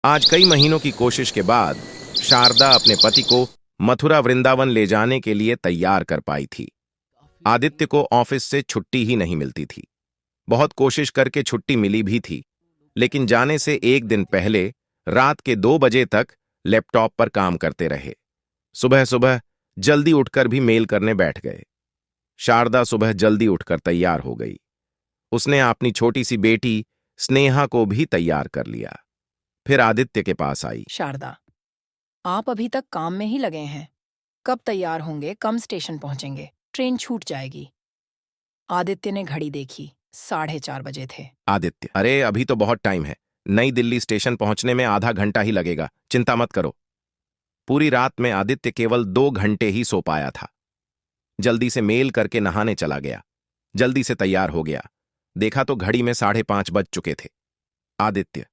आज कई महीनों की कोशिश के बाद शारदा अपने पति को मथुरा वृंदावन ले जाने के लिए तैयार कर पाई थी। आदित्य को ऑफिस से छुट्टी ही नहीं मिलती थी। बहुत कोशिश करके छुट्टी मिली भी थी, लेकिन जाने से एक दिन पहले रात के 2 बजे तक लैपटॉप पर काम करते रहे। सुबह सुबह जल्दी उठकर भी मेल करने बैठ गए। शारदा सुबह जल्दी उठकर तैयार हो गई। उसने अपनी छोटी सी बेटी स्नेहा को भी तैयार कर लिया। फिर आदित्य के पास आई। शारदा, आप अभी तक काम में ही लगे हैं। कब तैयार होंगे? कम स्टेशन पहुंचेंगे, ट्रेन छूट जाएगी। आदित्य ने घड़ी देखी, 4:30 बजे थे। आदित्य, अरे अभी तो बहुत टाइम है। नई दिल्ली स्टेशन पहुंचने में आधा घंटा ही लगेगा, चिंता मत करो। पूरी रात में आदित्य केवल 2 घंटे ही सो पाया था। जल्दी से मेल करके नहाने चला गया। जल्दी से तैयार हो गया। देखा तो घड़ी में 5:30 बज चुके थे। आदित्य,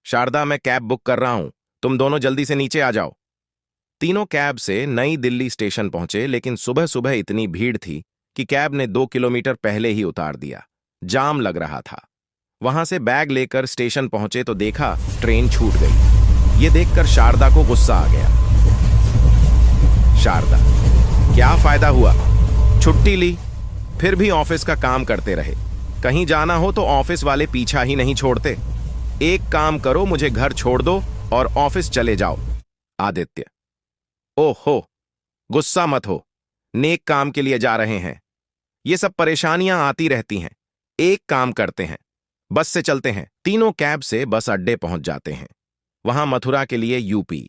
शारदा मैं कैब बुक कर रहा हूं, तुम दोनों जल्दी से नीचे आ जाओ। तीनों कैब से नई दिल्ली स्टेशन पहुंचे, लेकिन सुबह सुबह इतनी भीड़ थी कि कैब ने 2 किलोमीटर पहले ही उतार दिया। जाम लग रहा था। वहां से बैग लेकर स्टेशन पहुंचे तो देखा ट्रेन छूट गई। ये देखकर शारदा को गुस्सा आ गया। शारदा, क्या फायदा हुआ? छुट्टी ली, फिर भी ऑफिस का काम करते रहे। कहीं जाना हो तो ऑफिस वाले पीछा ही नहीं छोड़ते। एक काम करो, मुझे घर छोड़ दो और ऑफिस चले जाओ। आदित्य, ओहो, गुस्सा मत हो, नेक काम के लिए जा रहे हैं। ये सब परेशानियां आती रहती हैं। एक काम करते हैं, बस से चलते हैं। तीनों कैब से बस अड्डे पहुंच जाते हैं। वहां मथुरा के लिए यूपी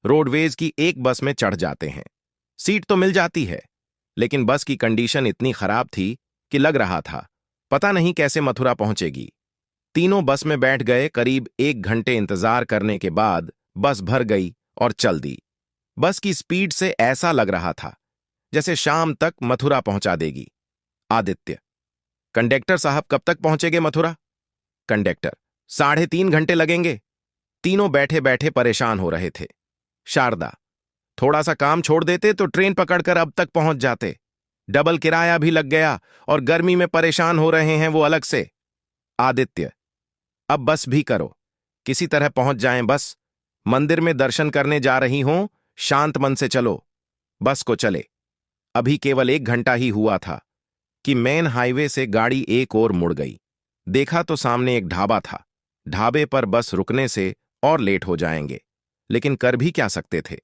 रोडवेज की एक बस में चढ़ जाते हैं। सीट तो मिल जाती है, लेकिन बस की कंडीशन इतनी खराब थी कि लग रहा था पता नहीं कैसे मथुरा पहुंचेगी। तीनों बस में बैठ गए। करीब 1 घंटे इंतजार करने के बाद बस भर गई और चल दी। बस की स्पीड से ऐसा लग रहा था जैसे शाम तक मथुरा पहुंचा देगी। आदित्य, कंडक्टर साहब कब तक पहुंचेंगे मथुरा? कंडक्टर, 3.5 घंटे लगेंगे। तीनों बैठे बैठे परेशान हो रहे थे। शारदा, थोड़ा सा काम छोड़ देते तो ट्रेन पकड़कर अब तक पहुंच जाते। डबल किराया भी लग गया और गर्मी में परेशान हो रहे हैं वो अलग से। आदित्य, अब बस भी करो, किसी तरह पहुंच जाएं बस। मंदिर में दर्शन करने जा रही हों, शांत मन से चलो, बस को चले। अभी केवल 1 घंटा ही हुआ था कि मेन हाईवे से गाड़ी एक ओर मुड़ गई। देखा तो सामने एक ढाबा था। ढाबे पर बस रुकने से और लेट हो जाएंगे, लेकिन कर भी क्या सकते थे।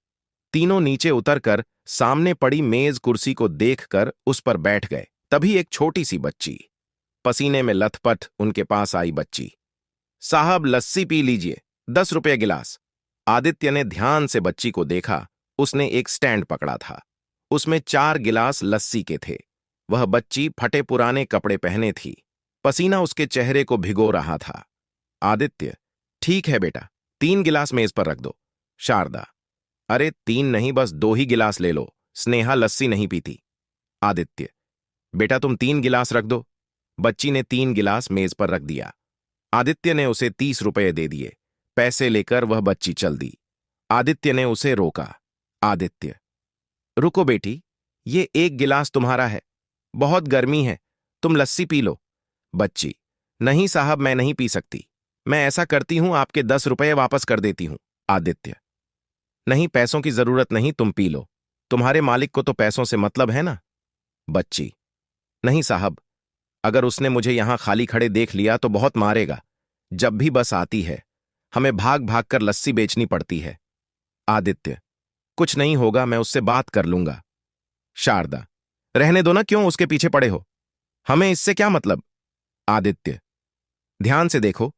तीनों नीचे उतरकर सामने पड़ी मेज कुर्सी को देखकर उस पर बैठ गए। तभी एक छोटी सी बच्ची, पसीने में लथपथ, उनके पास आई। बच्ची, साहब लस्सी पी लीजिए, 10 रुपये गिलास। आदित्य ने ध्यान से बच्ची को देखा। उसने एक स्टैंड पकड़ा था, उसमें 4 गिलास लस्सी के थे। वह बच्ची फटे पुराने कपड़े पहने थी। पसीना उसके चेहरे को भिगो रहा था। आदित्य, ठीक है बेटा, 3 गिलास मेज पर रख दो। शारदा, अरे 3 नहीं, बस 2 ही गिलास ले लो, स्नेहा लस्सी नहीं पीती। आदित्य, बेटा तुम 3 गिलास रख दो। बच्ची ने 3 गिलास मेज पर रख दिया। आदित्य ने उसे 30 रुपये दे दिए। पैसे लेकर वह बच्ची चल दी। आदित्य ने उसे रोका। आदित्य, रुको बेटी, ये 1 गिलास तुम्हारा है, बहुत गर्मी है, तुम लस्सी पी लो। बच्ची, नहीं साहब, मैं नहीं पी सकती। मैं ऐसा करती हूं, आपके 10 रुपये वापस कर देती हूं। आदित्य, नहीं, पैसों की जरूरत नहीं, तुम पी लो, तुम्हारे मालिक को तो पैसों से मतलब है ना। बच्ची, नहीं साहब, अगर उसने मुझे यहां खाली खड़े देख लिया तो बहुत मारेगा। जब भी बस आती है हमें भाग भाग कर लस्सी बेचनी पड़ती है। आदित्य, कुछ नहीं होगा, मैं उससे बात कर लूंगा। शारदा, रहने दो ना, क्यों उसके पीछे पड़े हो, हमें इससे क्या मतलब। आदित्य, ध्यान से देखो,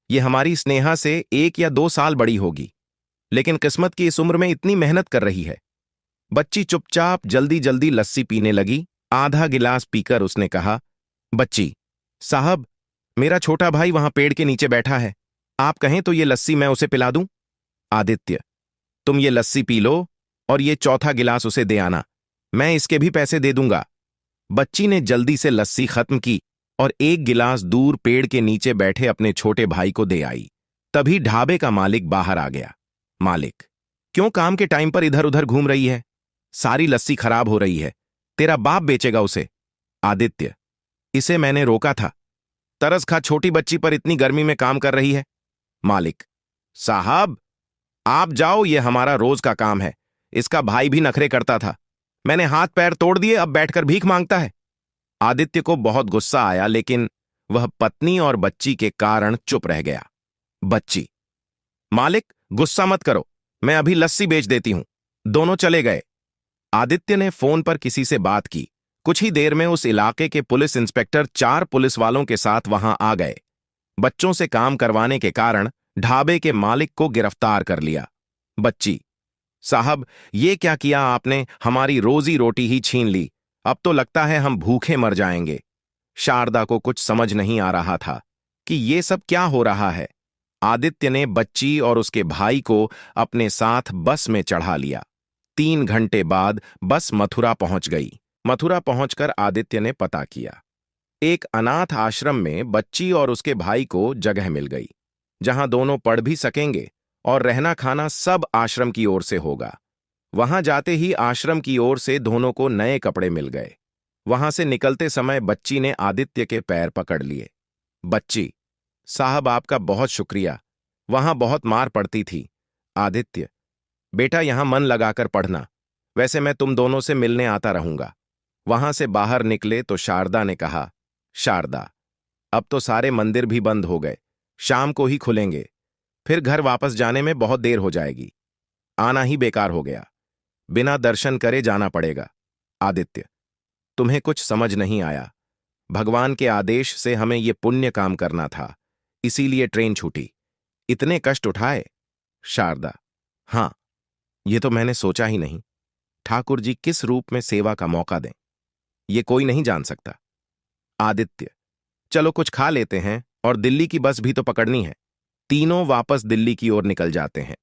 ये हमारी स्नेहा से 1 या 2 साल बड़ी होगी, लेकिन किस्मत की इस उम्र में इतनी मेहनत कर रही है। बच्ची चुपचाप जल्दी जल्दी लस्सी पीने लगी। आधा गिलास पीकर उसने कहा, बच्ची, साहब मेरा छोटा भाई वहां पेड़ के नीचे बैठा है, आप कहें तो ये लस्सी मैं उसे पिला दूं। आदित्य, तुम ये लस्सी पी लो और ये चौथा गिलास उसे दे आना, मैं इसके भी पैसे दे दूंगा। बच्ची ने जल्दी से लस्सी खत्म की और 1 गिलास दूर पेड़ के नीचे बैठे अपने छोटे भाई को दे आई। तभी ढाबे का मालिक बाहर आ गया। मालिक, क्यों काम के टाइम पर इधर उधर घूम रही है? सारी लस्सी खराब हो रही है, तेरा बाप बेचेगा उसे। आदित्य, इसे मैंने रोका था, तरस खा छोटी बच्ची पर इतनी गर्मी में काम कर रही है। मालिक, साहब, आप जाओ, ये हमारा रोज का काम है। इसका भाई भी नखरे करता था। मैंने हाथ पैर तोड़ दिए, अब बैठकर भीख मांगता है। आदित्य को बहुत गुस्सा आया, लेकिन वह पत्नी और बच्ची के कारण चुप रह गया। बच्ची, मालिक गुस्सा मत करो, मैं अभी लस्सी बेच देती हूं। दोनों चले गए। आदित्य ने फोन पर किसी से बात की। कुछ ही देर में उस इलाके के पुलिस इंस्पेक्टर 4 पुलिस वालों के साथ वहां आ गए। बच्चों से काम करवाने के कारण ढाबे के मालिक को गिरफ्तार कर लिया। बच्ची, साहब, ये क्या किया आपने? हमारी रोजी रोटी ही छीन ली। अब तो लगता है हम भूखे मर जाएंगे। शारदा को कुछ समझ नहीं आ रहा था कि ये सब क्या हो रहा है। आदित्य ने बच्ची और उसके भाई को अपने साथ बस में चढ़ा लिया। 3 घंटे बाद बस मथुरा पहुंच गई। मथुरा पहुंचकर आदित्य ने पता किया। एक अनाथ आश्रम में बच्ची और उसके भाई को जगह मिल गई, जहां दोनों पढ़ भी सकेंगे और रहना खाना सब आश्रम की ओर से होगा। वहां जाते ही आश्रम की ओर से दोनों को नए कपड़े मिल गए। वहां से निकलते समय बच्ची ने आदित्य के पैर पकड़ लिए। बच्ची, साहब आपका बहुत शुक्रिया। वहां बहुत मार पड़ती थी। आदित्य, बेटा यहां मन लगाकर पढ़ना। वैसे मैं तुम दोनों से मिलने आता रहूंगा। वहां से बाहर निकले तो शारदा ने कहा, शारदा, अब तो सारे मंदिर भी बंद हो गए, शाम को ही खुलेंगे। फिर घर वापस जाने में बहुत देर हो जाएगी। आना ही बेकार हो गया। बिना दर्शन करे जाना पड़ेगा। आदित्य, तुम्हें कुछ समझ नहीं आया। भगवान के आदेश से हमें ये पुण्य काम करना था, इसीलिए ट्रेन छूटी। इतने कष्ट उठाए। शारदा, हां, ये तो मैंने सोचा ही नहीं। ठाकुर जी किस रूप में सेवा का मौका दें, ये कोई नहीं जान सकता। आदित्य, चलो कुछ खा लेते हैं, और दिल्ली की बस भी तो पकड़नी है। तीनों वापस दिल्ली की ओर निकल जाते हैं।